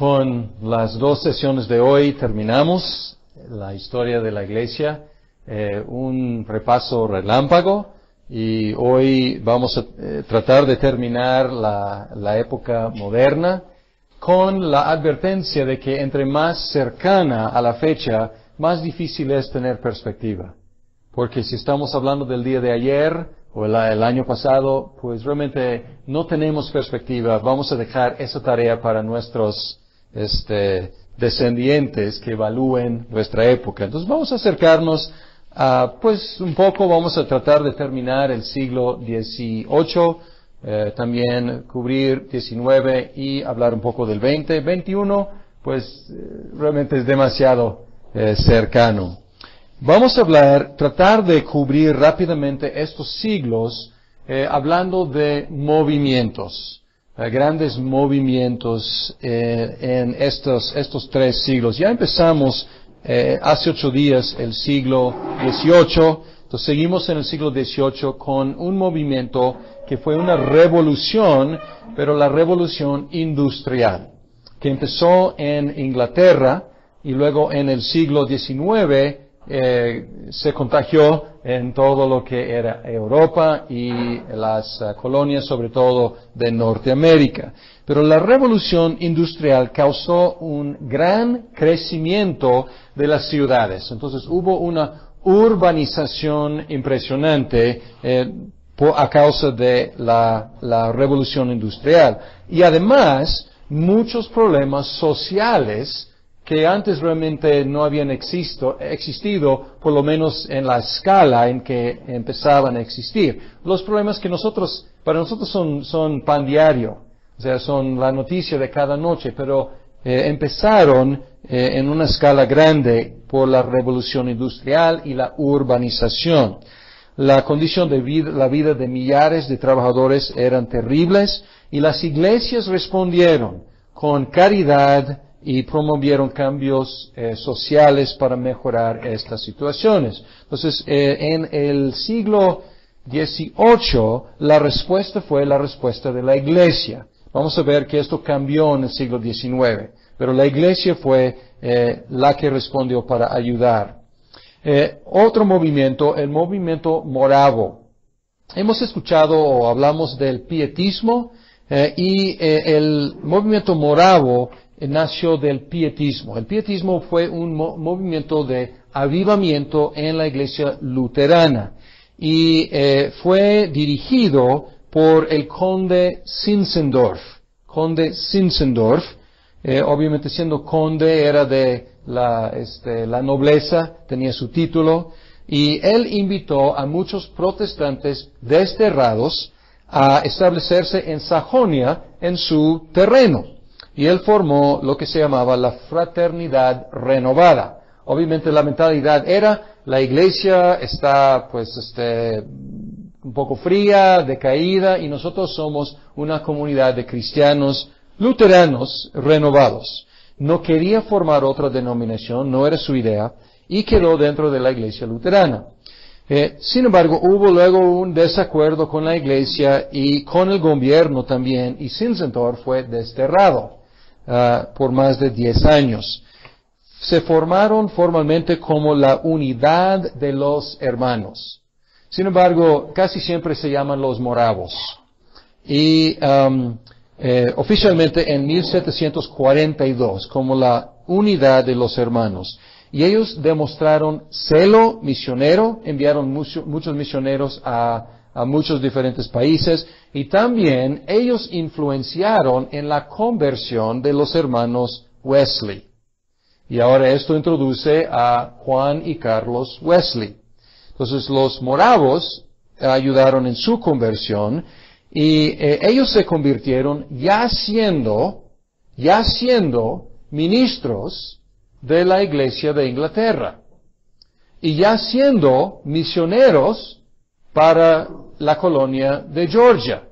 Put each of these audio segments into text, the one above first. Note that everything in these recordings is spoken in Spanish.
Con las dos sesiones de hoy terminamos la historia de la iglesia, un repaso relámpago, y hoy vamos a tratar de terminar la época moderna con la advertencia de que entre más cercana a la fecha, más difícil es tener perspectiva. Porque si estamos hablando del día de ayer o el año pasado, pues realmente no tenemos perspectiva. Vamos a dejar esa tarea para nuestros descendientes que evalúen nuestra época. Entonces vamos a acercarnos a, pues un poco, vamos a tratar de terminar el siglo XVIII, también cubrir XIX y hablar un poco del XX. XXI, pues realmente es demasiado cercano. Vamos a tratar de cubrir rápidamente estos siglos, hablando de movimientos. Grandes movimientos en estos tres siglos. Ya empezamos hace 8 días el siglo XVIII, entonces seguimos en el siglo XVIII con un movimiento que fue una revolución, pero la revolución industrial, que empezó en Inglaterra y luego en el siglo XIX se contagió en todo lo que era Europa y las colonias, sobre todo de Norteamérica. Pero la revolución industrial causó un gran crecimiento de las ciudades. Entonces hubo una urbanización impresionante a causa de la revolución industrial. Y además, muchos problemas sociales que antes realmente no habían existido, por lo menos en la escala en que empezaban a existir. Los problemas que para nosotros son pan diario, o sea, son la noticia de cada noche, pero empezaron en una escala grande por la revolución industrial y la urbanización. La condición de vida, la vida de millares de trabajadores eran terribles, y las iglesias respondieron con caridad y promovieron cambios sociales para mejorar estas situaciones. Entonces, en el siglo XVIII, la respuesta fue la respuesta de la iglesia. Vamos a ver que esto cambió en el siglo XIX, pero la iglesia fue la que respondió para ayudar. Otro movimiento, el movimiento moravo. Hemos escuchado o hablamos del pietismo, y el movimiento moravo nació del pietismo. El pietismo fue un movimiento de avivamiento en la iglesia luterana y fue dirigido por el conde Zinzendorf. Conde Zinzendorf, obviamente siendo conde era de la nobleza, tenía su título, y él invitó a muchos protestantes desterrados a establecerse en Sajonia, en su terreno. Y él formó lo que se llamaba la Fraternidad Renovada. Obviamente la mentalidad era, la iglesia está un poco fría, decaída, y nosotros somos una comunidad de cristianos luteranos renovados. No quería formar otra denominación, no era su idea, y quedó dentro de la iglesia luterana. Sin embargo, hubo luego un desacuerdo con la iglesia y con el gobierno también, y Zinzendorf fue desterrado por más de 10 años. Se formaron formalmente como la Unidad de los Hermanos. Sin embargo, casi siempre se llaman los moravos. Y oficialmente en 1742 como la Unidad de los Hermanos. Y ellos demostraron celo misionero, enviaron muchos misioneros a muchos diferentes países, y también ellos influenciaron en la conversión de los hermanos Wesley. Y ahora esto introduce a Juan y Carlos Wesley. Entonces los moravos ayudaron en su conversión, y ellos se convirtieron ya siendo ministros de la iglesia de Inglaterra, y ya siendo misioneros para la colonia de Georgia.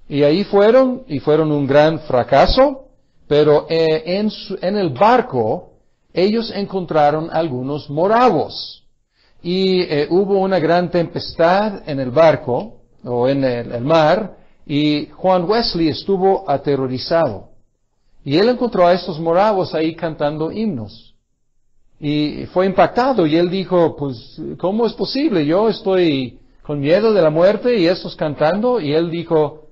Y ahí fueron un gran fracaso, pero en el barco ellos encontraron algunos moravos. Y hubo una gran tempestad en el barco, o en el mar, y Juan Wesley estuvo aterrorizado. Y él encontró a estos moravos ahí cantando himnos. Y fue impactado y él dijo, pues, ¿cómo es posible? Yo estoy con miedo de la muerte y estos cantando. Y él dijo,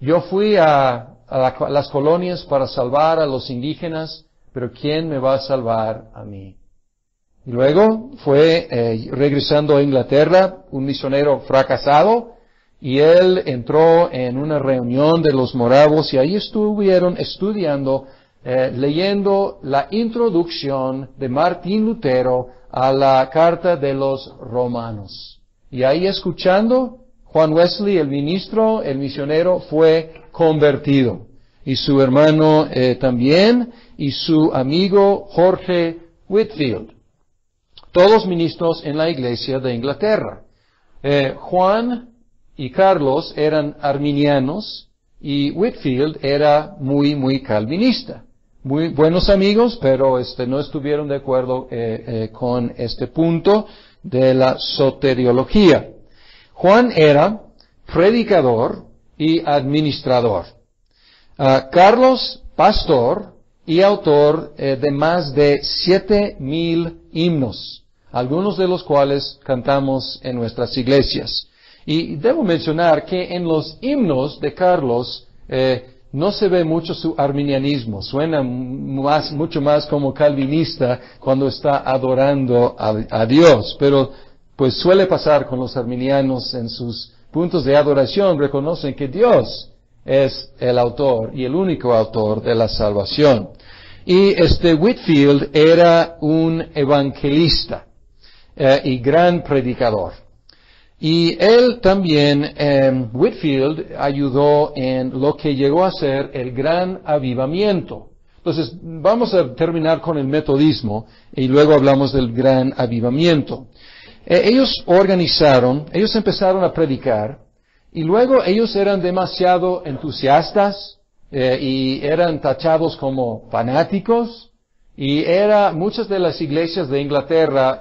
yo fui a las colonias para salvar a los indígenas, pero ¿quién me va a salvar a mí? Y luego fue regresando a Inglaterra, un misionero fracasado, y él entró en una reunión de los moravos y ahí estuvieron estudiando, leyendo la introducción de Martín Lutero a la carta de los romanos. Y ahí escuchando, Juan Wesley, el ministro, el misionero, fue convertido. Y su hermano también, y su amigo Jorge Whitefield. Todos ministros en la iglesia de Inglaterra. Juan y Carlos eran arminianos y Whitefield era muy calvinista. Muy buenos amigos, pero no estuvieron de acuerdo con este punto de la soteriología. Juan era predicador y administrador. Carlos, pastor y autor de más de 7,000 himnos, algunos de los cuales cantamos en nuestras iglesias. Y debo mencionar que en los himnos de Carlos no se ve mucho su arminianismo, suena mucho más como calvinista cuando está adorando a Dios, pero pues suele pasar con los arminianos en sus puntos de adoración, reconocen que Dios es el autor y el único autor de la salvación. Y Whitefield era un evangelista y gran predicador. Y él también, Whitefield, ayudó en lo que llegó a ser el gran avivamiento. Entonces, vamos a terminar con el metodismo y luego hablamos del gran avivamiento. Ellos empezaron a predicar y luego ellos eran demasiado entusiastas y eran tachados como fanáticos. Y muchas de las iglesias de Inglaterra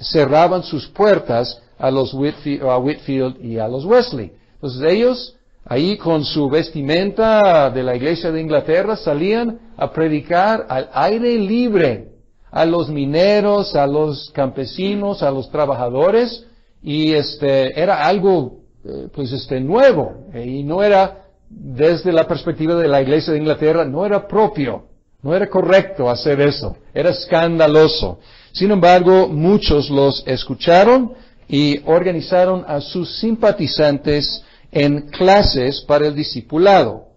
cerraban sus puertas a Whitefield y a los Wesley. Entonces ellos, ahí con su vestimenta de la iglesia de Inglaterra, salían a predicar al aire libre a los mineros, a los campesinos, a los trabajadores, y era algo, nuevo, y no era, desde la perspectiva de la iglesia de Inglaterra, no era propio. No era correcto hacer eso, era escandaloso. Sin embargo, muchos los escucharon y organizaron a sus simpatizantes en clases para el discipulado,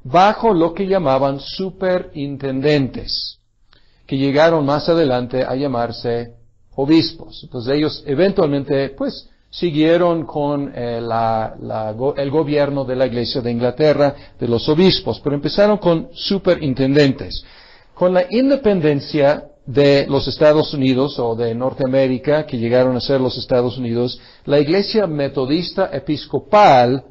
bajo lo que llamaban superintendentes, que llegaron más adelante a llamarse obispos. Entonces ellos eventualmente, siguieron con el gobierno de la Iglesia de Inglaterra, de los obispos, pero empezaron con superintendentes. Con la independencia de los Estados Unidos o de Norteamérica, que llegaron a ser los Estados Unidos, la Iglesia Metodista Episcopal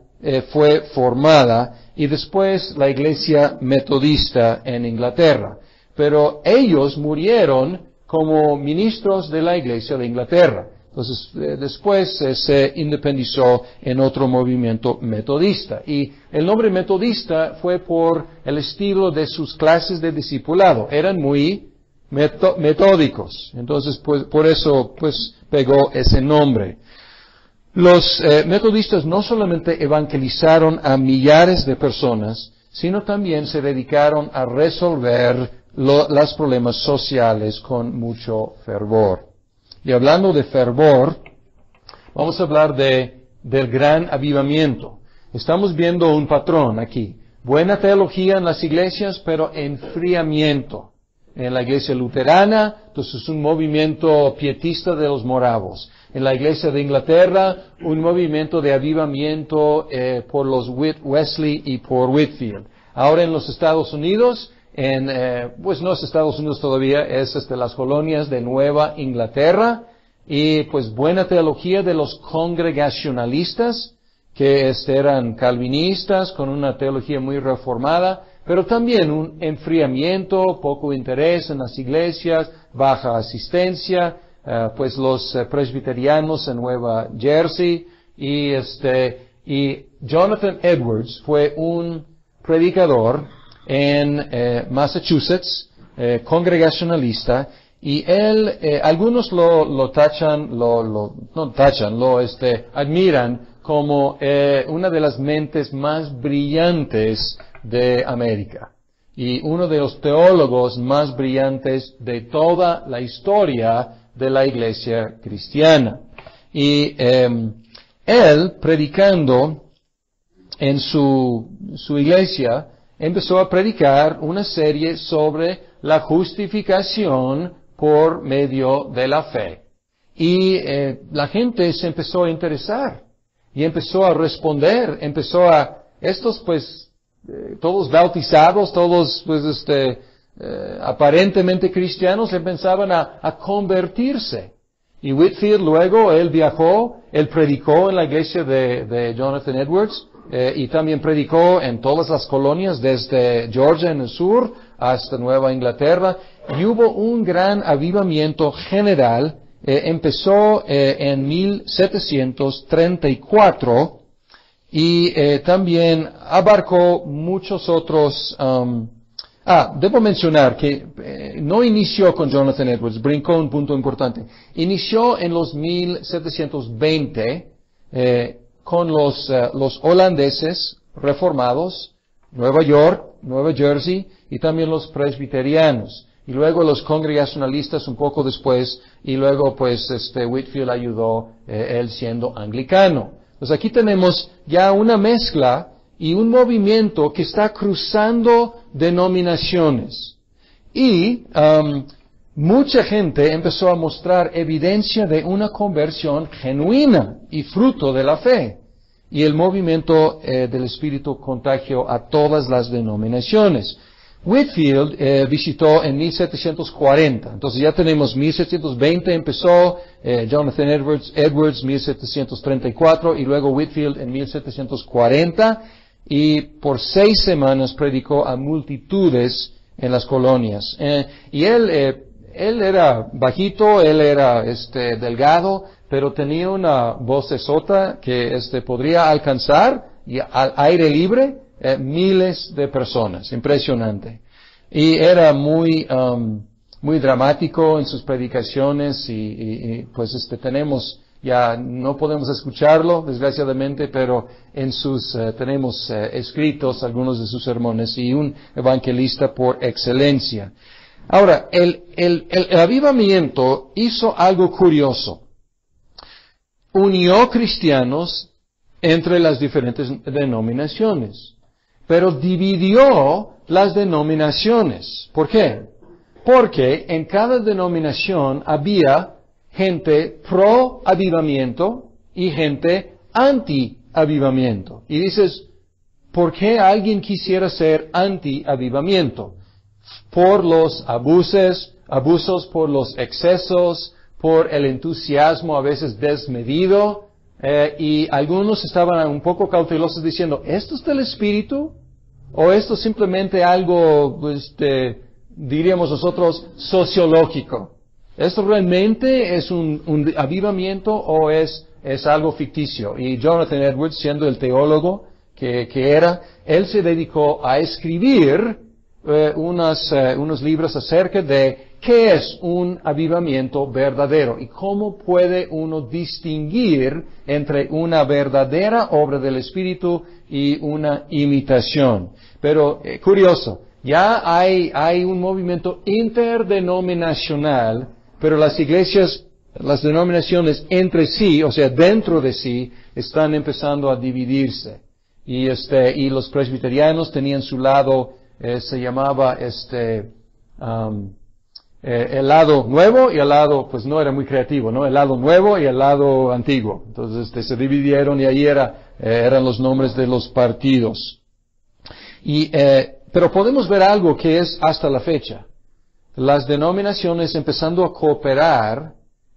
fue formada y después la Iglesia Metodista en Inglaterra. Pero ellos murieron como ministros de la Iglesia de Inglaterra. Entonces, después se independizó en otro movimiento metodista. Y el nombre metodista fue por el estilo de sus clases de discipulado. Eran muy metódicos. Entonces, por eso, pegó ese nombre. Los metodistas no solamente evangelizaron a millares de personas, sino también se dedicaron a resolver los problemas sociales con mucho fervor. Y hablando de fervor, vamos a hablar del gran avivamiento. Estamos viendo un patrón aquí. Buena teología en las iglesias, pero enfriamiento. En la iglesia luterana, entonces un movimiento pietista de los moravos. En la iglesia de Inglaterra, un movimiento de avivamiento por los Wesley y por Whitefield. Ahora en los Estados Unidos, no es Estados Unidos todavía, es las colonias de Nueva Inglaterra, y buena teología de los congregacionalistas, que eran calvinistas con una teología muy reformada, pero también un enfriamiento, poco interés en las iglesias, baja asistencia, los presbiterianos en Nueva Jersey, y Jonathan Edwards fue un predicador en Massachusetts, congregacionalista, y él, algunos lo admiran como una de las mentes más brillantes de América y uno de los teólogos más brillantes de toda la historia de la iglesia cristiana. Y él, predicando en su iglesia, empezó a predicar una serie sobre la justificación por medio de la fe. Y la gente se empezó a interesar y empezó a responder, estos pues, todos bautizados, todos pues aparentemente cristianos, empezaban a convertirse. Y Whitefield luego, él viajó, él predicó en la iglesia de Jonathan Edwards, y también predicó en todas las colonias, desde Georgia en el sur hasta Nueva Inglaterra, y hubo un gran avivamiento general. Empezó en 1734 y también abarcó muchos otros. Debo mencionar que no inició con Jonathan Edwards, brincó un punto importante. Inició en los 1720 con los holandeses reformados, Nueva York, Nueva Jersey, y también los presbiterianos. Y luego los congregacionalistas un poco después, y luego pues Whitefield ayudó, él siendo anglicano. Entonces aquí tenemos ya una mezcla y un movimiento que está cruzando denominaciones. Y mucha gente empezó a mostrar evidencia de una conversión genuina y fruto de la fe. Y el movimiento del Espíritu contagió a todas las denominaciones. Whitefield visitó en 1740, entonces ya tenemos 1720 empezó, Jonathan Edwards 1734 y luego Whitefield en 1740, y por 6 semanas predicó a multitudes en las colonias. Y él era bajito, él era delgado, pero tenía una vocesota que podría alcanzar y al aire libre miles de personas, impresionante. Y era muy dramático en sus predicaciones y pues tenemos, ya no podemos escucharlo desgraciadamente, pero tenemos escritos algunos de sus sermones, y un evangelista por excelencia. Ahora, el avivamiento hizo algo curioso. Unió cristianos entre las diferentes denominaciones, pero dividió las denominaciones. ¿Por qué? Porque en cada denominación había gente pro avivamiento y gente anti avivamiento. Y dices, ¿por qué alguien quisiera ser anti avivamiento? Por los abusos, por los excesos, por el entusiasmo a veces desmedido. Y algunos estaban un poco cautelosos diciendo, ¿esto es del Espíritu? ¿O esto es simplemente algo, diríamos nosotros, sociológico? ¿Esto realmente es un avivamiento o es algo ficticio? Y Jonathan Edwards, siendo el teólogo que era, él se dedicó a escribir unos libros acerca de qué es un avivamiento verdadero y cómo puede uno distinguir entre una verdadera obra del Espíritu y una imitación. Pero, curioso, ya hay un movimiento interdenominacional, pero las iglesias, las denominaciones entre sí, o sea, dentro de sí, están empezando a dividirse. Y los presbiterianos tenían su lado, se llamaba el lado nuevo y el lado, pues no era muy creativo, ¿no? El lado nuevo y el lado antiguo. Entonces, se dividieron y ahí eran los nombres de los partidos. Pero podemos ver algo que es hasta la fecha. Las denominaciones empezando a cooperar,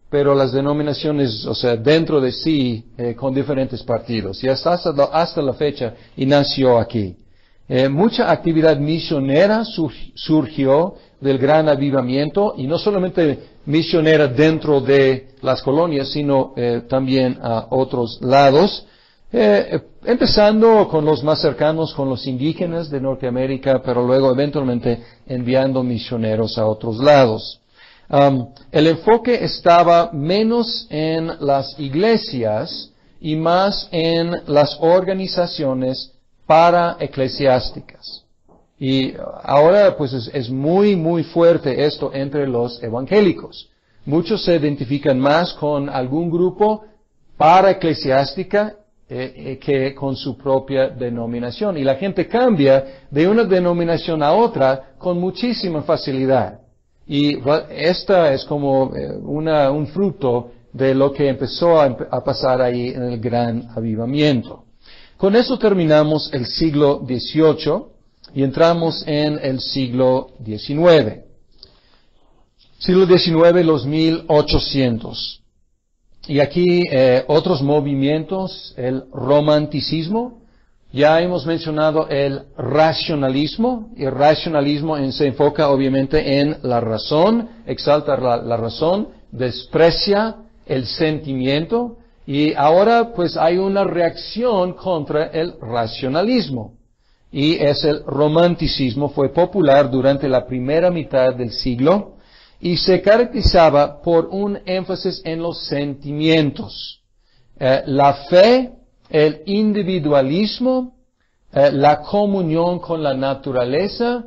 pero las denominaciones, o sea, dentro de sí, con diferentes partidos. Y hasta la fecha, y nació aquí. Mucha actividad misionera surgió del gran avivamiento, y no solamente misionera dentro de las colonias, sino también a otros lados. Empezando con los más cercanos, con los indígenas de Norteamérica, pero luego eventualmente enviando misioneros a otros lados. El enfoque estaba menos en las iglesias y más en las organizaciones paraeclesiásticas. Y ahora pues es muy, muy fuerte esto entre los evangélicos. Muchos se identifican más con algún grupo paraeclesiástica que con su propia denominación. Y la gente cambia de una denominación a otra con muchísima facilidad. Y esta es como un fruto de lo que empezó a pasar ahí en el gran avivamiento. Con eso terminamos el siglo XVIII y entramos en el siglo XIX. Siglo XIX, los 1800. Y aquí otros movimientos, el romanticismo. Ya hemos mencionado el racionalismo. Y el racionalismo se enfoca obviamente en la razón, exalta la razón, desprecia el sentimiento. Y ahora pues hay una reacción contra el racionalismo. Y es el romanticismo, fue popular durante la primera mitad del siglo y se caracterizaba por un énfasis en los sentimientos. La fe, el individualismo, la comunión con la naturaleza,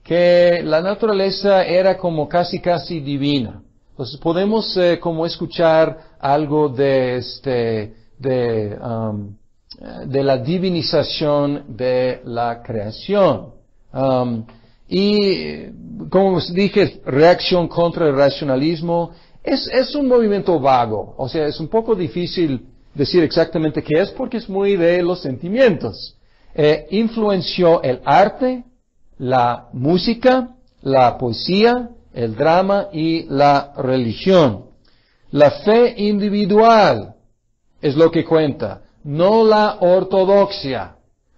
que la naturaleza era como casi divina. Entonces podemos como escuchar algo de la divinización de la creación. Y como dije, reacción contra el racionalismo es un movimiento vago. O sea, es un poco difícil decir exactamente qué es porque es muy de los sentimientos. Influenció el arte, la música, la poesía, el drama y la religión. La fe individual es lo que cuenta, no la ortodoxia,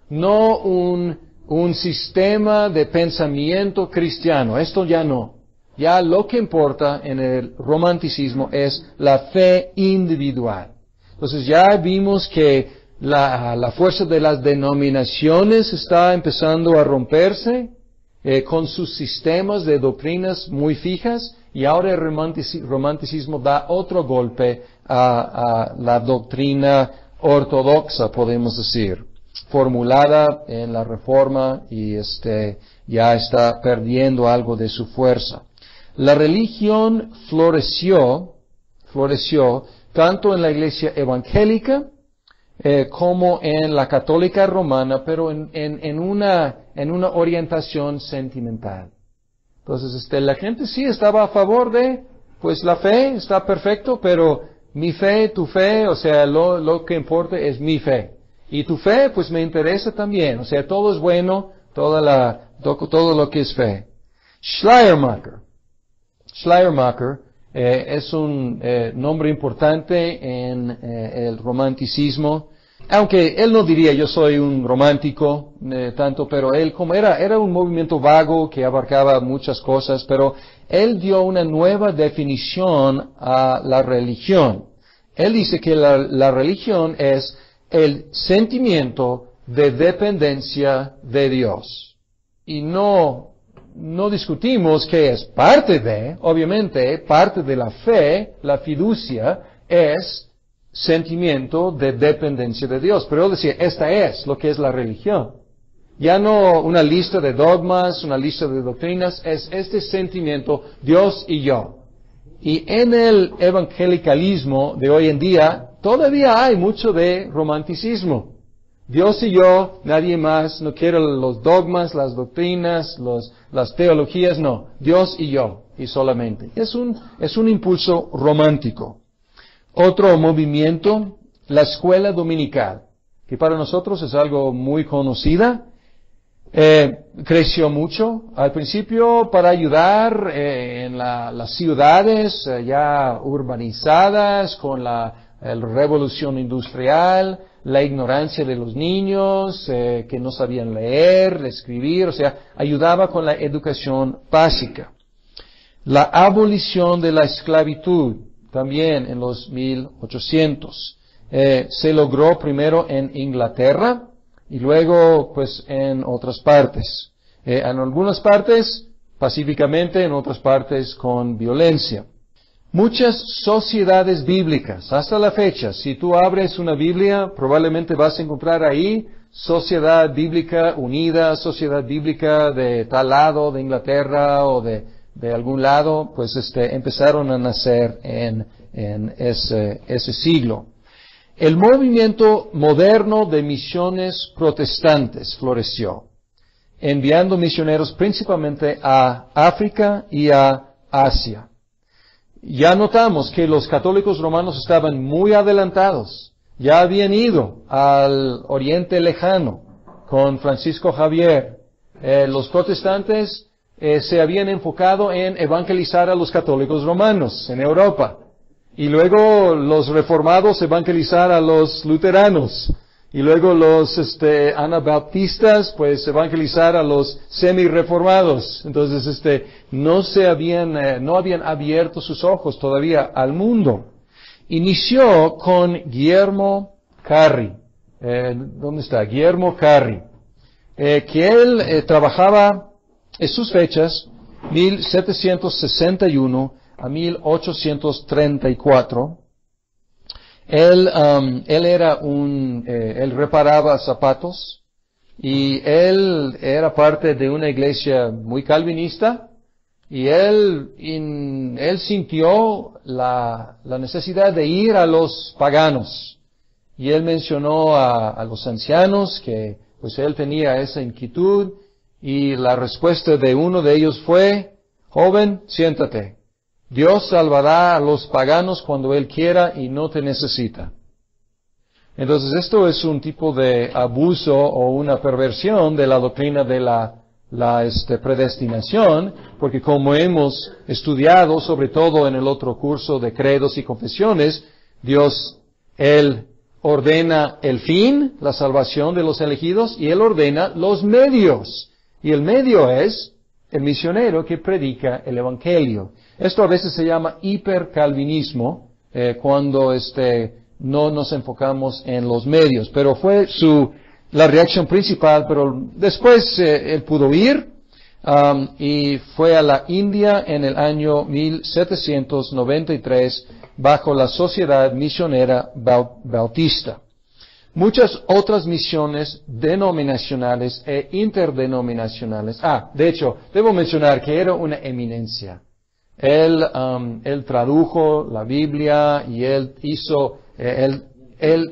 no un sistema de pensamiento cristiano. Esto ya no. Ya lo que importa en el romanticismo es la fe individual. Entonces ya vimos que la fuerza de las denominaciones está empezando a romperse con sus sistemas de doctrinas muy fijas y ahora el romanticismo da otro golpe a la doctrina ortodoxa, podemos decir, formulada en la Reforma y ya está perdiendo algo de su fuerza. La religión floreció tanto en la iglesia evangélica como en la católica romana, pero en una orientación sentimental. Entonces, la gente sí estaba a favor de, pues la fe está perfecto, pero mi fe, tu fe, o sea, lo que importa es mi fe. Y tu fe, pues me interesa también. O sea, todo es bueno, todo lo que es fe. Schleiermacher es un nombre importante en el romanticismo. Aunque él no diría yo soy un romántico tanto, pero él como era un movimiento vago que abarcaba muchas cosas, pero él dio una nueva definición a la religión. Él dice que la religión es el sentimiento de dependencia de Dios. Y no discutimos que es parte de, obviamente, parte de la fe, la fiducia, es sentimiento de dependencia de Dios. Pero él decía, esta es lo que es la religión. Ya no una lista de dogmas, una lista de doctrinas, es este sentimiento, Dios y yo. Y en el evangelicalismo de hoy en día, todavía hay mucho de romanticismo. Dios y yo, nadie más, no quiero los dogmas, las doctrinas, las teologías, no. Dios y yo, y solamente. Es un impulso romántico. Otro movimiento, la escuela dominical, que para nosotros es algo muy conocida. Creció mucho al principio para ayudar en las ciudades ya urbanizadas con la revolución industrial, la ignorancia de los niños que no sabían leer, escribir, o sea, ayudaba con la educación básica. La abolición de la esclavitud, también en los 1800. Se logró primero en Inglaterra y luego pues en otras partes. En algunas partes pacíficamente, en otras partes con violencia. Muchas sociedades bíblicas, hasta la fecha, si tú abres una Biblia, probablemente vas a encontrar ahí Sociedad Bíblica Unida, Sociedad Bíblica de tal lado de Inglaterra o de algún lado, pues empezaron a nacer en ese siglo. El movimiento moderno de misiones protestantes floreció, enviando misioneros principalmente a África y a Asia. Ya notamos que los católicos romanos estaban muy adelantados. Ya habían ido al Oriente Lejano con Francisco Javier. Los protestantes se habían enfocado en evangelizar a los católicos romanos en Europa. Y luego los reformados evangelizar a los luteranos. Y luego los anabaptistas, pues evangelizar a los semi-reformados. Entonces, no habían abierto sus ojos todavía al mundo. Inició con Guillermo Carri. ¿Dónde está? Guillermo Carri. Que él trabajaba en sus fechas, 1761 a 1834. Él reparaba zapatos y él era parte de una iglesia muy calvinista y él sintió la necesidad de ir a los paganos y él mencionó a los ancianos que pues él tenía esa inquietud y la respuesta de uno de ellos fue: joven, siéntate. Dios salvará a los paganos cuando Él quiera y no te necesita. Entonces esto es un tipo de abuso o una perversión de la doctrina de la predestinación, porque como hemos estudiado, sobre todo en el otro curso de credos y confesiones, Dios, Él ordena el fin, la salvación de los elegidos, y Él ordena los medios. Y el medio es el misionero que predica el Evangelio. Esto a veces se llama hipercalvinismo, cuando no nos enfocamos en los medios. Pero fue la reacción principal, pero después él pudo ir, y fue a la India en el año 1793 bajo la Sociedad Misionera Bautista. Muchas otras misiones denominacionales e interdenominacionales. De hecho, debo mencionar que era una eminencia. Él tradujo la Biblia y él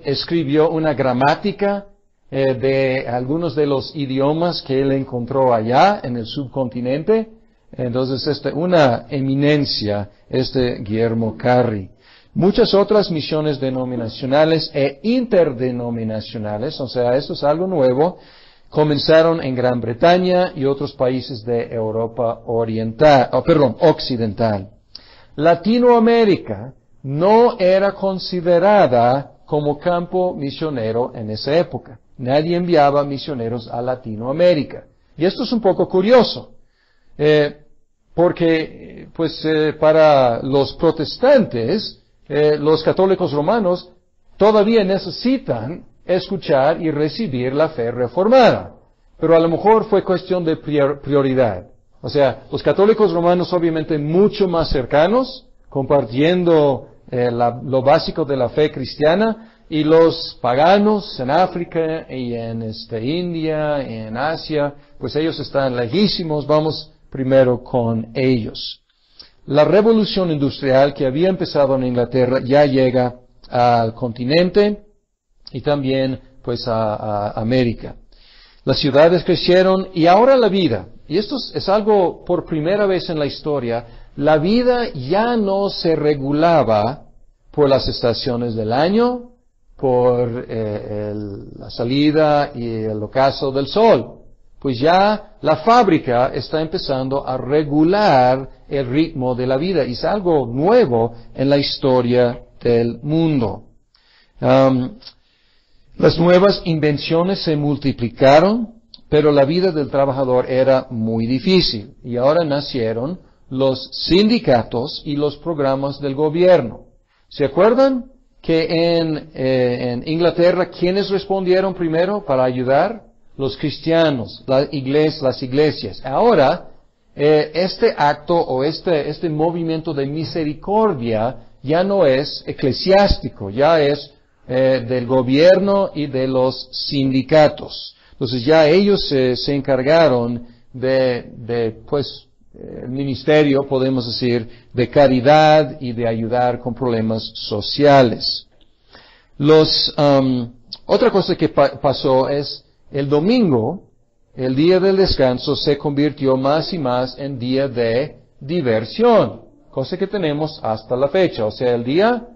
escribió una gramática de algunos de los idiomas que él encontró allá en el subcontinente. Entonces, una eminencia, Guillermo Carri. Muchas otras misiones denominacionales e interdenominacionales, o sea, esto es algo nuevo, comenzaron en Gran Bretaña y otros países de Europa occidental. Latinoamérica no era considerada como campo misionero en esa época. Nadie enviaba misioneros a Latinoamérica. Y esto es un poco curioso, porque para los protestantes, los católicos romanos todavía necesitan escuchar y recibir la fe reformada. Pero a lo mejor fue cuestión de prioridad. O sea, los católicos romanos obviamente mucho más cercanos, compartiendo lo básico de la fe cristiana, y los paganos en África y en India, en Asia, pues ellos están lejísimos, vamos primero con ellos. La revolución industrial que había empezado en Inglaterra ya llega al continente y también pues a América. Las ciudades crecieron y ahora la vida, y esto es algo por primera vez en la historia, la vida ya no se regulaba por las estaciones del año, por la salida y el ocaso del sol. Pues ya la fábrica está empezando a regular el ritmo de la vida y es algo nuevo en la historia del mundo. Las nuevas invenciones se multiplicaron, pero la vida del trabajador era muy difícil y ahora nacieron los sindicatos y los programas del gobierno. ¿Se acuerdan? que en Inglaterra, ¿quiénes respondieron primero para ayudar? Los cristianos, las iglesias. Ahora, este acto o este movimiento de misericordia ya no es eclesiástico, ya es del gobierno y de los sindicatos. Entonces ya ellos se encargaron pues, el ministerio, podemos decir, de caridad y de ayudar con problemas sociales. Otra cosa que pasó es el domingo, el día del descanso, se convirtió más y más en día de diversión, cosa que tenemos hasta la fecha. O sea, el día,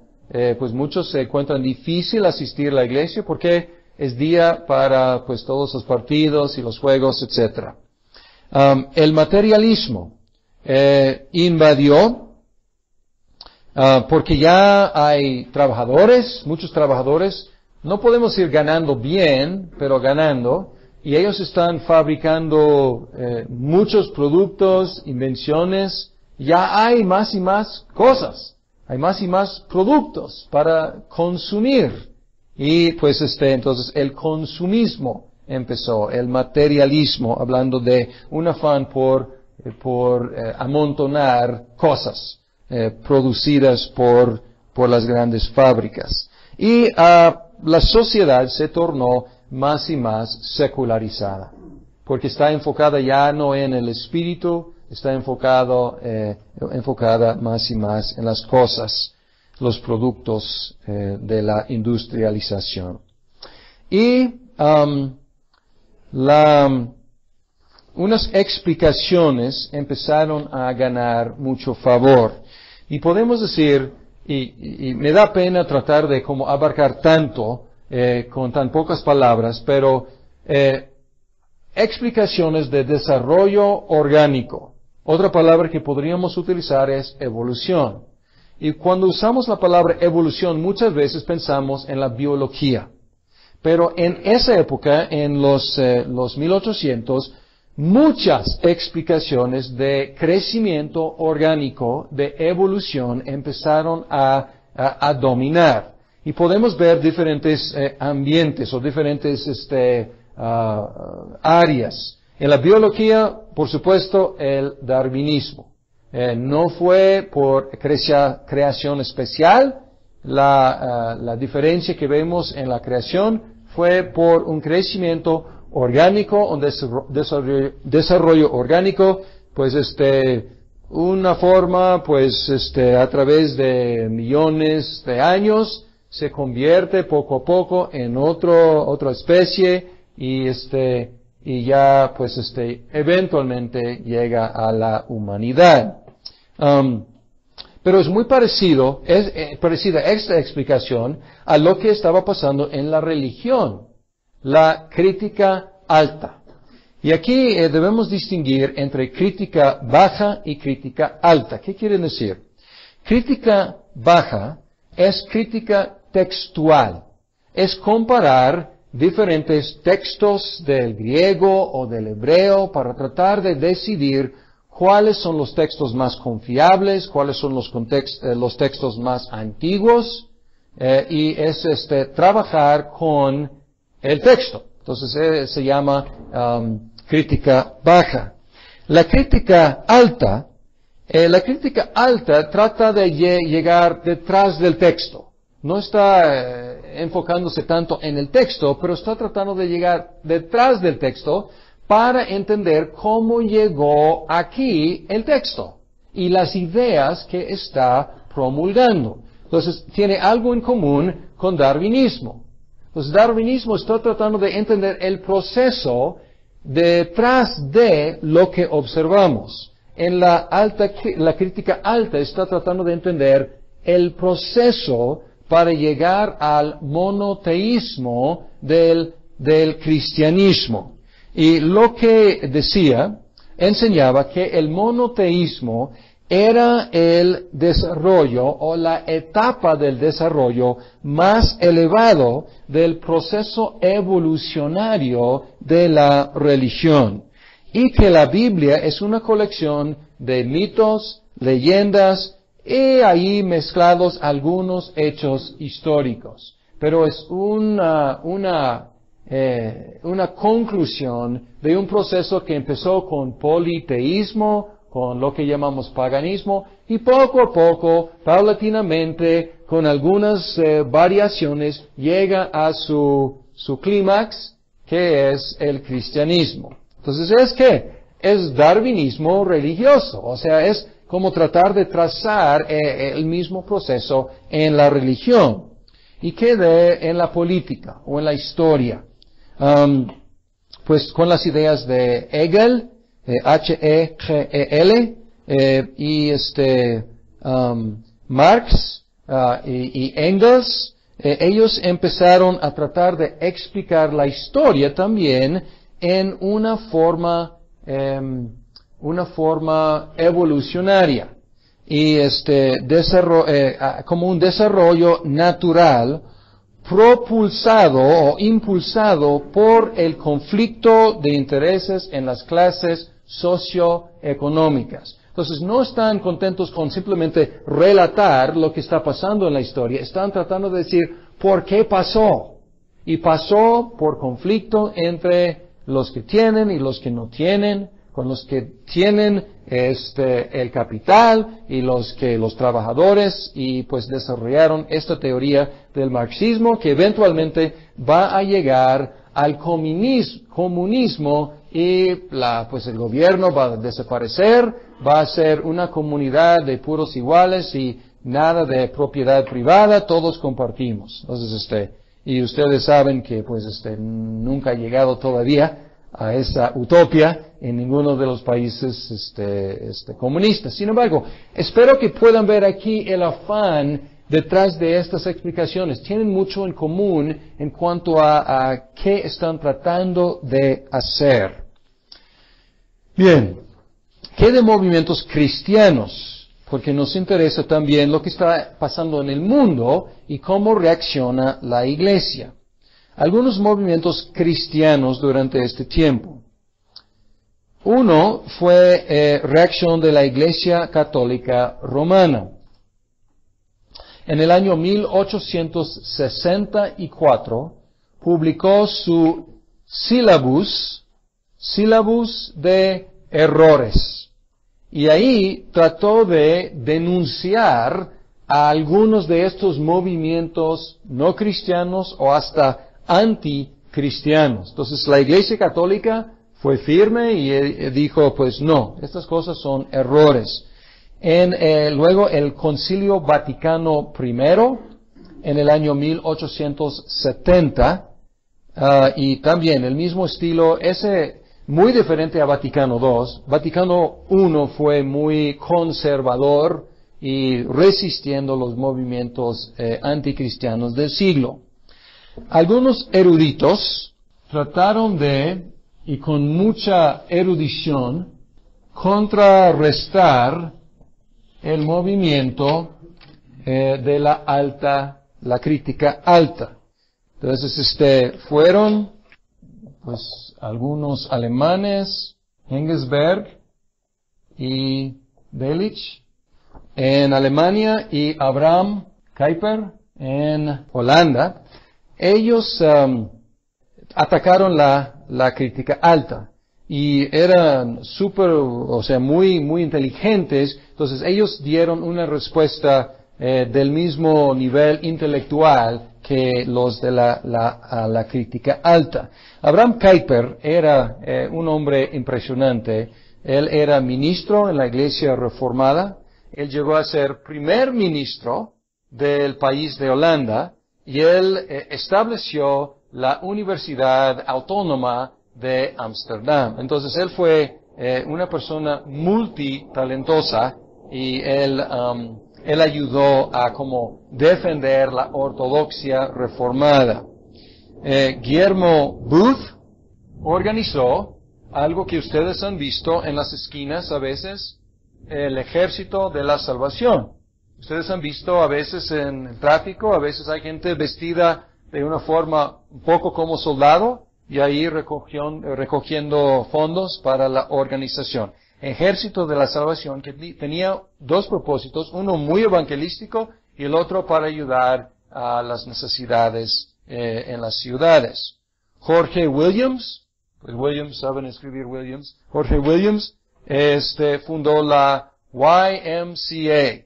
pues muchos se encuentran difícil asistir a la iglesia porque es día para pues todos los partidos y los juegos, etcétera. El materialismo invadió porque ya hay trabajadores, muchos trabajadores, no podemos ir ganando bien, pero ganando, y ellos están fabricando muchos productos, invenciones, ya hay más y más cosas, hay más y más productos para consumir. Y pues entonces el consumismo empezó, el materialismo, hablando de un afán por amontonar cosas producidas por las grandes fábricas. Y la sociedad se tornó más y más secularizada, porque está enfocada ya no en el espíritu, está enfocada más y más en las cosas, los productos de la industrialización. Y unas explicaciones empezaron a ganar mucho favor. Y podemos decir, y me da pena tratar de como abarcar tanto con tan pocas palabras, pero explicaciones de desarrollo orgánico. Otra palabra que podríamos utilizar es evolución. Y cuando usamos la palabra evolución, muchas veces pensamos en la biología. Pero en esa época, en los 1800, muchas explicaciones de crecimiento orgánico, de evolución, empezaron a dominar. Y podemos ver diferentes ambientes o diferentes áreas. En la biología, por supuesto, el darwinismo. No fue por creación especial. La diferencia que vemos en la creación fue por un crecimiento orgánico, un desarrollo orgánico, pues una forma, pues a través de millones de años se convierte poco a poco en otra especie y ya pues eventualmente llega a la humanidad. Pero es muy parecida esta explicación a lo que estaba pasando en la religión, la crítica alta. Y aquí debemos distinguir entre crítica baja y crítica alta. ¿Qué quiere decir? Crítica baja es crítica textual. Es comparar diferentes textos del griego o del hebreo para tratar de decidir cuáles son los textos más confiables, cuáles son los textos más antiguos, y es trabajar con el texto. Entonces se llama crítica baja. La crítica alta trata de llegar detrás del texto. No está enfocándose tanto en el texto, pero está tratando de llegar detrás del texto para entender cómo llegó aquí el texto y las ideas que está promulgando. Entonces, tiene algo en común con darwinismo. Entonces, darwinismo está tratando de entender el proceso detrás de lo que observamos. En la crítica alta está tratando de entender el proceso para llegar al monoteísmo del cristianismo. Y lo que enseñaba que el monoteísmo era el desarrollo o la etapa del desarrollo más elevado del proceso evolucionario de la religión. Y que la Biblia es una colección de mitos, leyendas y ahí mezclados algunos hechos históricos. Pero es una conclusión de un proceso que empezó con politeísmo, con lo que llamamos paganismo, y poco a poco, paulatinamente, con algunas variaciones, llega a su clímax, que es el cristianismo. Entonces, ¿es qué? Es darwinismo religioso, o sea, es como tratar de trazar el mismo proceso en la religión. ¿Y qué en la política o en la historia? Pues con las ideas de Hegel, Hegel, y Marx y Engels, ellos empezaron a tratar de explicar la historia también en una forma evolucionaria y como un desarrollo natural propulsado o impulsado por el conflicto de intereses en las clases socioeconómicas. Entonces no están contentos con simplemente relatar lo que está pasando en la historia, están tratando de decir por qué pasó. Y pasó por conflicto entre los que tienen y los que no tienen, con los que tienen el capital y los trabajadores, y pues desarrollaron esta teoría del marxismo que eventualmente va a llegar al comunismo y el gobierno va a desaparecer, va a ser una comunidad de puros iguales y nada de propiedad privada, todos compartimos. Entonces, y ustedes saben que nunca ha llegado todavía a esa utopía en ninguno de los países comunistas. Sin embargo, espero que puedan ver aquí el afán detrás de estas explicaciones. Tienen mucho en común en cuanto a qué están tratando de hacer. Bien, ¿qué de movimientos cristianos? Porque nos interesa también lo que está pasando en el mundo y cómo reacciona la Iglesia. Algunos movimientos cristianos durante este tiempo. Uno fue reacción de la Iglesia Católica Romana. En el año 1864 publicó su sílabus de errores. Y ahí trató de denunciar a algunos de estos movimientos no cristianos o hasta anticristianos. Entonces la Iglesia Católica fue firme y dijo, pues no, estas cosas son errores. Luego el Concilio Vaticano I, en el año 1870, y también el mismo estilo, muy diferente a Vaticano II. Vaticano I fue muy conservador y resistiendo los movimientos anticristianos del siglo. Algunos eruditos trataron y con mucha erudición, contrarrestar el movimiento de la crítica alta. Entonces, fueron, pues, algunos alemanes, Engelsberg y Delitzsch en Alemania y Abraham Kuyper en Holanda. Ellos atacaron la crítica alta y eran muy, muy inteligentes. Entonces ellos dieron una respuesta del mismo nivel intelectual que los de la crítica alta. Abraham Kuyper era un hombre impresionante. Él era ministro en la Iglesia Reformada. Él llegó a ser primer ministro del país de Holanda y él estableció la Universidad Autónoma de Ámsterdam. Entonces él fue una persona multitalentosa y él ayudó a como defender la ortodoxia reformada. Guillermo Booth organizó algo que ustedes han visto en las esquinas a veces, el Ejército de la Salvación. Ustedes han visto a veces en el tráfico, a veces hay gente vestida de una forma un poco como soldado y ahí recogiendo fondos para la organización. ejército de la salvación que tenía dos propósitos, uno muy evangelístico y el otro para ayudar a las necesidades en las ciudades. Jorge Williams, pues Williams, saben escribir Williams, Jorge Williams, fundó la YMCA.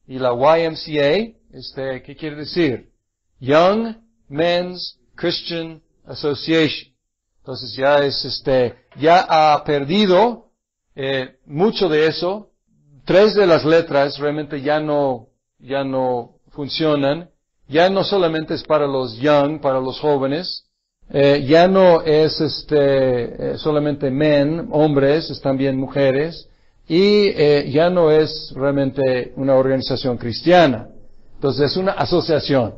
Y la YMCA, ¿qué quiere decir? Young Men's Christian Association. Entonces ya ha perdido mucho de eso. 3 de las letras realmente ya no funcionan. Ya no solamente es para los young, para los jóvenes. Ya no es solamente men, hombres, es también mujeres. Y ya no es realmente una organización cristiana. Entonces es una asociación.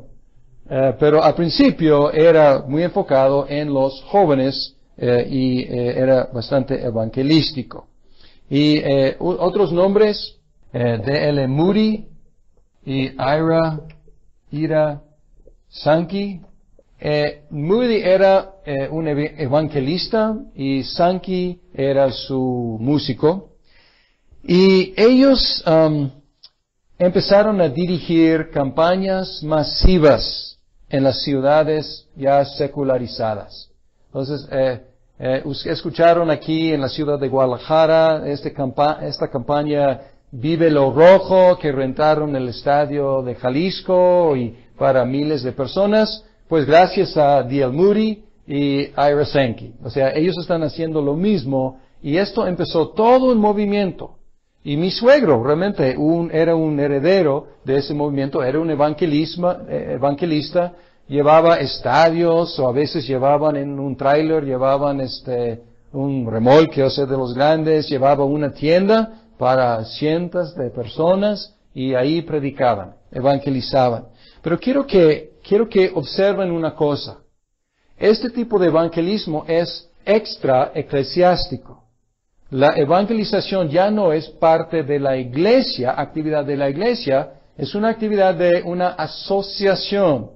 Pero al principio era muy enfocado en los jóvenes y era bastante evangelístico. Y otros nombres, D.L. Moody y Ira Sankey. Moody era un evangelista y Sankey era su músico. Y ellos empezaron a dirigir campañas masivas en las ciudades ya secularizadas. Entonces, escucharon aquí en la ciudad de Guadalajara esta campaña Vive lo Rojo, que rentaron el estadio de Jalisco y para miles de personas, pues gracias a D.L. Moody y Ira Sankey. O sea, ellos están haciendo lo mismo y esto empezó todo un movimiento. Y mi suegro realmente era un heredero de ese movimiento, era un evangelista, llevaba estadios o a veces llevaban en un tráiler, llevaban un remolque, o sea, de los grandes, llevaba una tienda para cientos de personas y ahí predicaban, evangelizaban. Pero quiero que observen una cosa. Este tipo de evangelismo es extra eclesiástico. La evangelización ya no es parte de la iglesia, actividad de la iglesia, es una actividad de una asociación,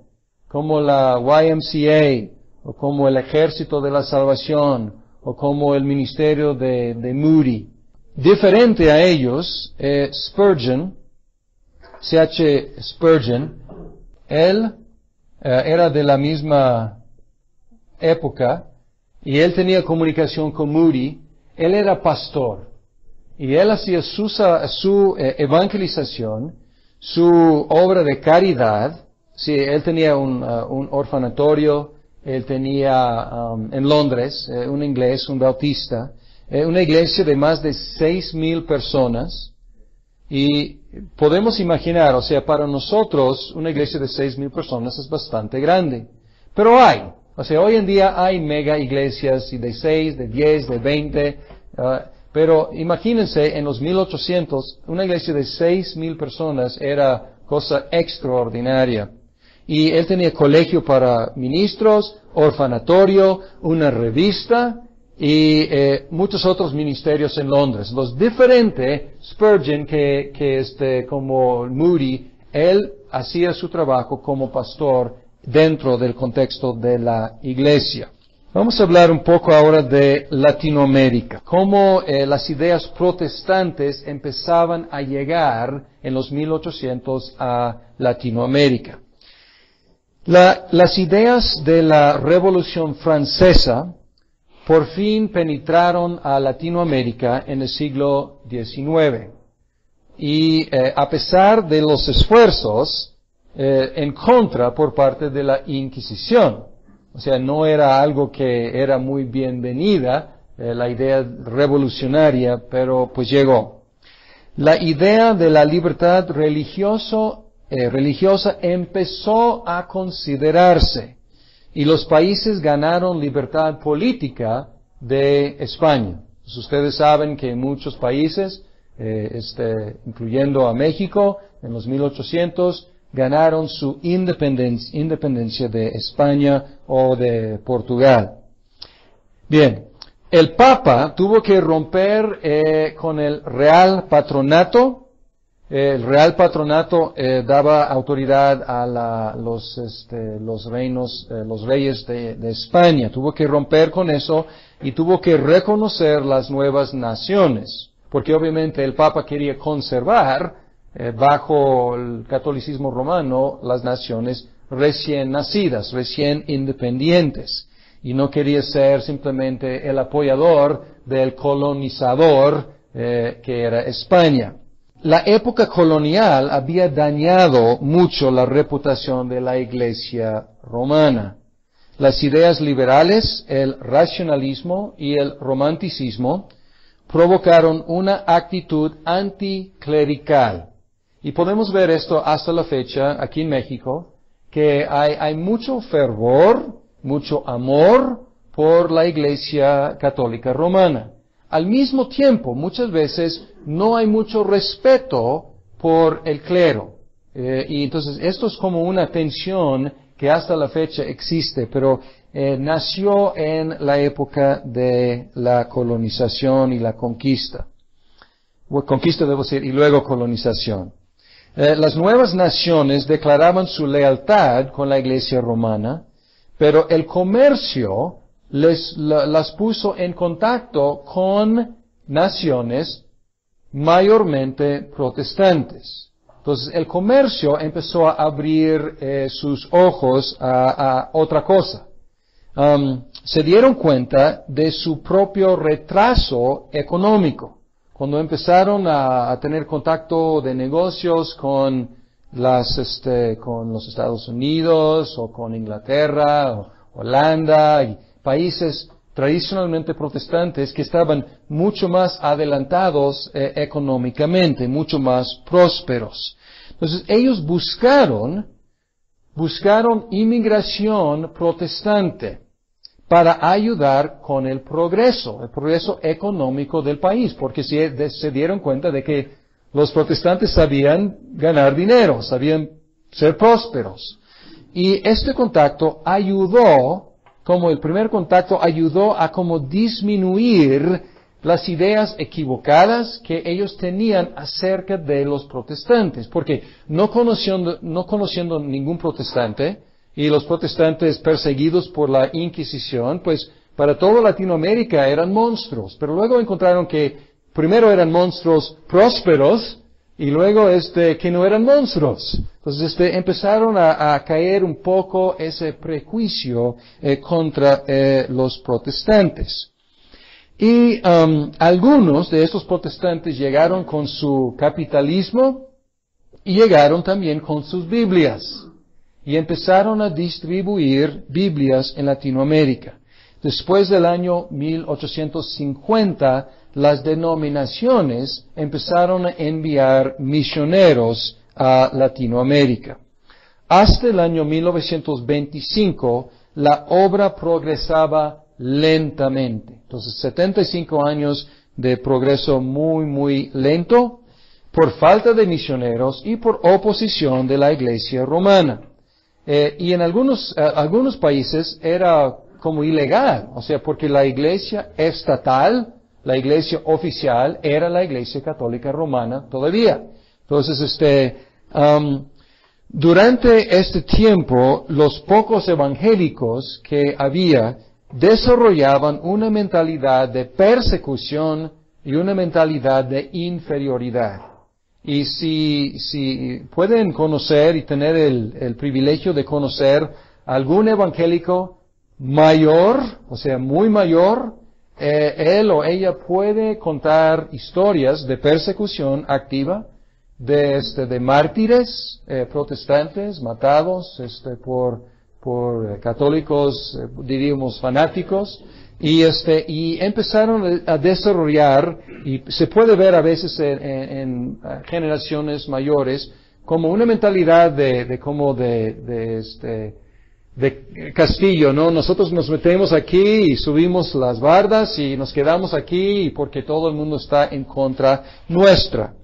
como la YMCA, o como el Ejército de la Salvación, o como el Ministerio de Moody. Diferente a ellos, Spurgeon, C.H. Spurgeon, él era de la misma época, y él tenía comunicación con Moody. Él era pastor y él hacía su evangelización, su obra de caridad. Sí, él tenía un orfanatorio, él tenía en Londres, un inglés, un bautista, una iglesia de más de 6,000 personas. Y podemos imaginar, o sea, para nosotros una iglesia de 6,000 personas es bastante grande. Pero o sea, hoy en día hay mega iglesias y de 6, de 10, de 20, pero imagínense en los 1800, una iglesia de 6,000 personas era cosa extraordinaria. Y él tenía colegio para ministros, orfanatorio, una revista y muchos otros ministerios en Londres. Los diferentes, Spurgeon, como Moody, él hacía su trabajo como pastor dentro del contexto de la iglesia. Vamos a hablar un poco ahora de Latinoamérica, cómo las ideas protestantes empezaban a llegar en los 1800 a Latinoamérica. Las ideas de la Revolución Francesa por fin penetraron a Latinoamérica en el siglo XIX. Y a pesar de los esfuerzos en contra por parte de la Inquisición, o sea, no era algo que era muy bienvenida, la idea revolucionaria, pero pues llegó. La idea de la libertad religiosa empezó a considerarse y los países ganaron libertad política de España. Pues ustedes saben que en muchos países, incluyendo a México, en los 1800, ganaron su independencia de España o de Portugal. Bien, el Papa tuvo que romper con el Real Patronato. El Real Patronato daba autoridad a los reyes de España. Tuvo que romper con eso y tuvo que reconocer las nuevas naciones. porque obviamente el Papa quería conservar, bajo el catolicismo romano, las naciones recién nacidas, recién independientes, y no quería ser simplemente el apoyador del colonizador que era España. La época colonial había dañado mucho la reputación de la Iglesia romana. Las ideas liberales, el racionalismo y el romanticismo provocaron una actitud anticlerical. Y podemos ver esto hasta la fecha aquí en México, que hay mucho fervor, mucho amor por la Iglesia Católica Romana. Al mismo tiempo, muchas veces no hay mucho respeto por el clero. Y entonces esto es como una tensión que hasta la fecha existe, pero nació en la época de la colonización y la conquista. Conquista debo decir, y luego colonización. Las nuevas naciones declaraban su lealtad con la Iglesia romana, pero el comercio las puso en contacto con naciones mayormente protestantes. Entonces el comercio empezó a abrir sus ojos a otra cosa. Se dieron cuenta de su propio retraso económico. Cuando empezaron a tener contacto de negocios con los Estados Unidos o con Inglaterra o Holanda y países tradicionalmente protestantes que estaban mucho más adelantados económicamente, mucho más prósperos. Entonces ellos buscaron inmigración protestante para ayudar con el progreso económico del país, porque se dieron cuenta de que los protestantes sabían ganar dinero, sabían ser prósperos. Y este contacto el primer contacto ayudó a como disminuir las ideas equivocadas que ellos tenían acerca de los protestantes, porque no conociendo ningún protestante, y los protestantes perseguidos por la Inquisición, pues para toda Latinoamérica eran monstruos, pero luego encontraron que primero eran monstruos prósperos y luego que no eran monstruos. Entonces empezaron a caer un poco ese prejuicio contra los protestantes. Y algunos de estos protestantes llegaron con su capitalismo y llegaron también con sus Biblias. Y empezaron a distribuir Biblias en Latinoamérica. Después del año 1850, las denominaciones empezaron a enviar misioneros a Latinoamérica. Hasta el año 1925, la obra progresaba lentamente. Entonces, 75 años de progreso muy, muy lento, por falta de misioneros y por oposición de la Iglesia romana. Y en algunos países era como ilegal, o sea, porque la iglesia estatal, la iglesia oficial, era la Iglesia Católica Romana todavía. Entonces, durante este tiempo, los pocos evangélicos que había desarrollaban una mentalidad de persecución y una mentalidad de inferioridad. Y si pueden conocer y tener el privilegio de conocer algún evangélico mayor, o sea, muy mayor, él o ella puede contar historias de persecución activa, de mártires protestantes matados por católicos, diríamos, fanáticos, y empezaron a desarrollar, y se puede ver a veces en generaciones mayores, como una mentalidad de castillo, ¿no? Nosotros nos metemos aquí y subimos las bardas y nos quedamos aquí porque todo el mundo está en contra nuestra.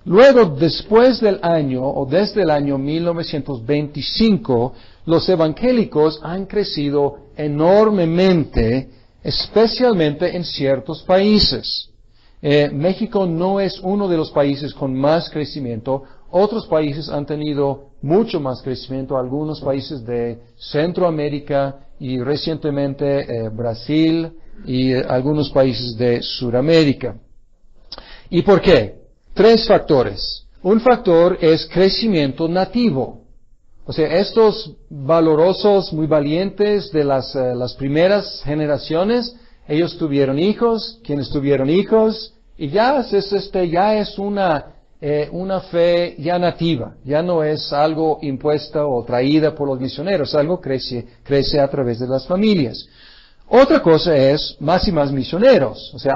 Luego, después del año, o desde el año 1925, los evangélicos han crecido enormemente, especialmente en ciertos países. México no es uno de los países con más crecimiento. Otros países han tenido mucho más crecimiento, algunos países de Centroamérica y recientemente Brasil y algunos países de Sudamérica. ¿Y por qué? 3 factores. Un factor es crecimiento nativo. O sea, estos valorosos, muy valientes de las primeras generaciones, ellos tuvieron hijos, quienes tuvieron hijos, y ya es una fe ya nativa, ya no es algo impuesta o traída por los misioneros, algo crece a través de las familias. Otra cosa es más y más misioneros, o sea,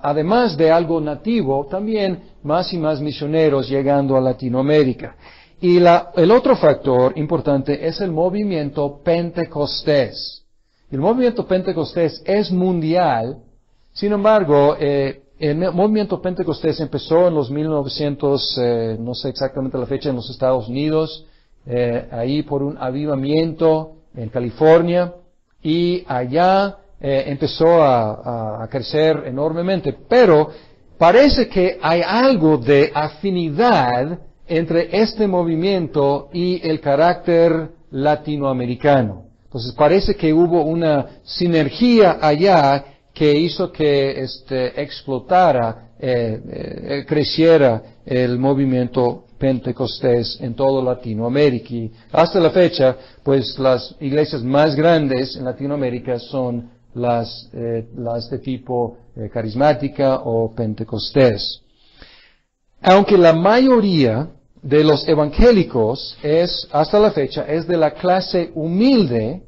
además de algo nativo, también más y más misioneros llegando a Latinoamérica. Y el otro factor importante es el movimiento pentecostés. El movimiento pentecostés es mundial, sin embargo, el movimiento pentecostés empezó en los 1900, no sé exactamente la fecha, en los Estados Unidos, ahí por un avivamiento en California, y allá empezó a crecer enormemente. Pero parece que hay algo de afinidad entre este movimiento y el carácter latinoamericano. Entonces parece que hubo una sinergia allá que hizo que creciera el movimiento pentecostés en toda Latinoamérica. Y hasta la fecha, pues las iglesias más grandes en Latinoamérica son las de tipo carismática o pentecostés. Aunque la mayoría de los evangélicos hasta la fecha, es de la clase humilde,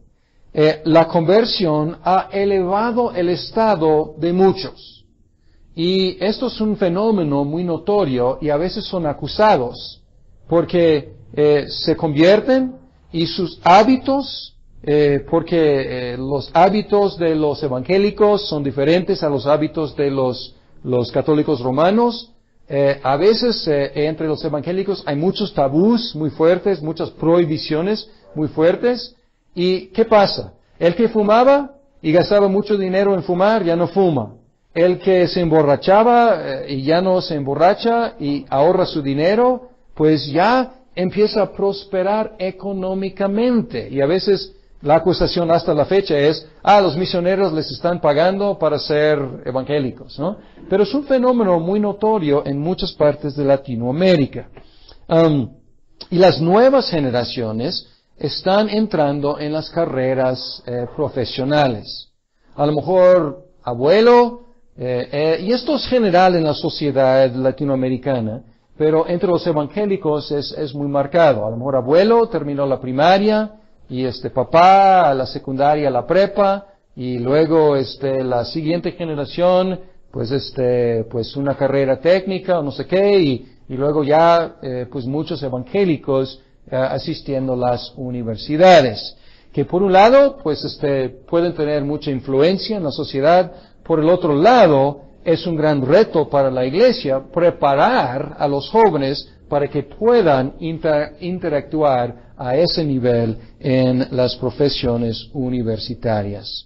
la conversión ha elevado el estado de muchos. Y esto es un fenómeno muy notorio y a veces son acusados porque se convierten y sus hábitos, porque los hábitos de los evangélicos son diferentes a los hábitos de los católicos romanos. A veces entre los evangélicos hay muchos tabús muy fuertes, muchas prohibiciones muy fuertes. ¿Y qué pasa? El que fumaba y gastaba mucho dinero en fumar ya no fuma. El que se emborrachaba y ya no se emborracha y ahorra su dinero, pues ya empieza a prosperar económicamente. Y a veces la acusación hasta la fecha es, los misioneros les están pagando para ser evangélicos, ¿no? Pero es un fenómeno muy notorio en muchas partes de Latinoamérica. Y las nuevas generaciones están entrando en las carreras profesionales. A lo mejor abuelo, y esto es general en la sociedad latinoamericana, pero entre los evangélicos es muy marcado. A lo mejor abuelo terminó la primaria, y papá la secundaria, la prepa, y luego la siguiente generación, pues una carrera técnica o no sé qué, y luego ya pues muchos evangélicos asistiendo a las universidades, que por un lado pues pueden tener mucha influencia en la sociedad, por el otro lado es un gran reto para la iglesia preparar a los jóvenes para que puedan interactuar a ese nivel en las profesiones universitarias.